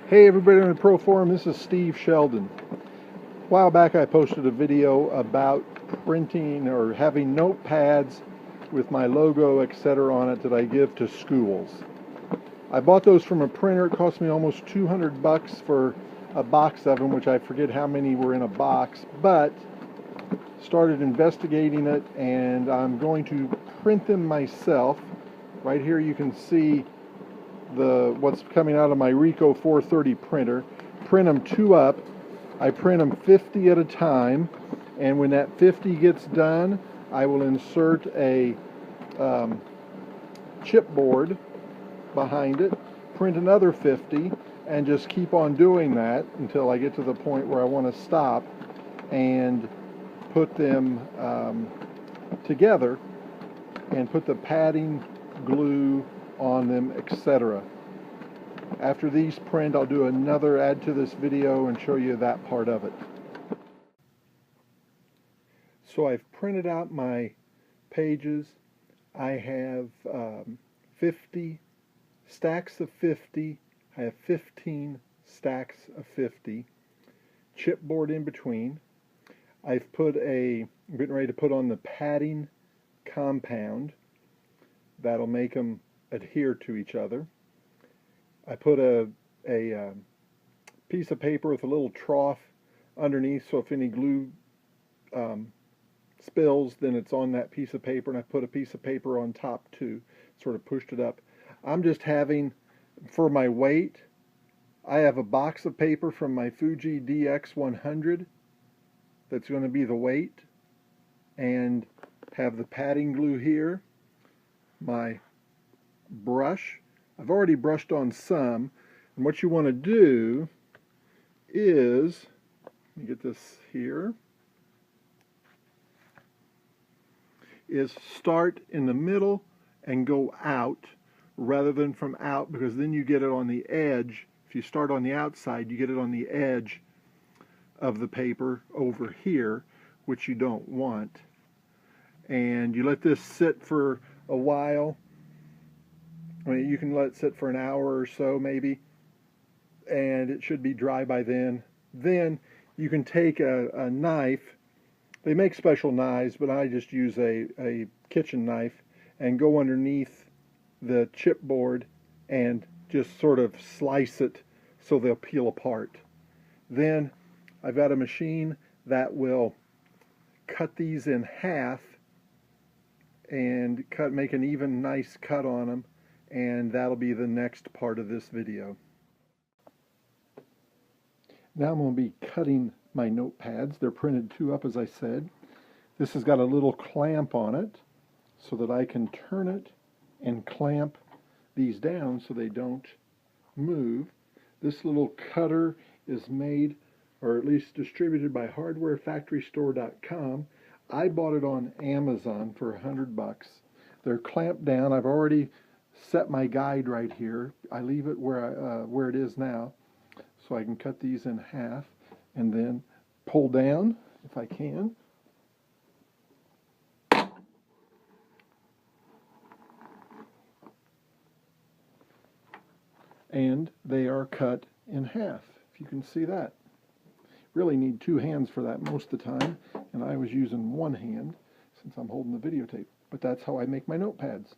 Hey everybody on the Pro Forum, this is Steve Sheldon. A while back I posted a video about printing or having notepads with my logo, etc. on it that I give to schools. I bought those from a printer. It cost me almost $200 for a box of them, which I forget how many were in a box, but started investigating it and I'm going to print them myself. Right here you can see what's coming out of my Ricoh 430 printer. Print them 2 up. I print them 50 at a time, and when that 50 gets done, I will insert a chipboard behind it, print another 50, and just keep on doing that until I get to the point where I want to stop and put them together and put the padding, glue on them, etc. After these print, I'll do another add to this video and show you that part of it. So I've printed out my pages. I have 50 stacks of 50. I have 15 stacks of 50. Chipboard in between. I'm getting ready to put on the padding compound. That'll make them adhere to each other. I put a piece of paper with a little trough underneath, so if any glue spills, then it's on that piece of paper, and I put a piece of paper on top too, sort of pushed it up. I'm just having, for my weight, I have a box of paper from my Fuji DX100 that's going to be the weight, and have the padding glue here, my brush. I've already brushed on some, and what you want to do is, let me get this here, is start in the middle and go out rather than from out, because then you get it on the edge. If you start on the outside, you get it on the edge of the paper over here, which you don't want. And you let this sit for a while. I mean, you can let it sit for an hour or so maybe, and it should be dry by then. Then you can take a knife. They make special knives, but I just use a kitchen knife and go underneath the chipboard and just sort of slice it so they'll peel apart. Then I've got a machine that will cut these in half and make an even nice cut on them, and that'll be the next part of this video. Now I'm going to be cutting my notepads. They're printed 2 up, as I said. This has got a little clamp on it so that I can turn it and clamp these down so they don't move. This little cutter is made, or at least distributed, by hardwarefactorystore.com. I bought it on Amazon for $100. They're clamped down. I've already set my guide right here. I leave it where it is now, so I can cut these in half and then pull down if I can. And they are cut in half, if you can see that. Really need 2 hands for that most of the time, and I was using 1 hand since I'm holding the videotape. But that's how I make my notepads.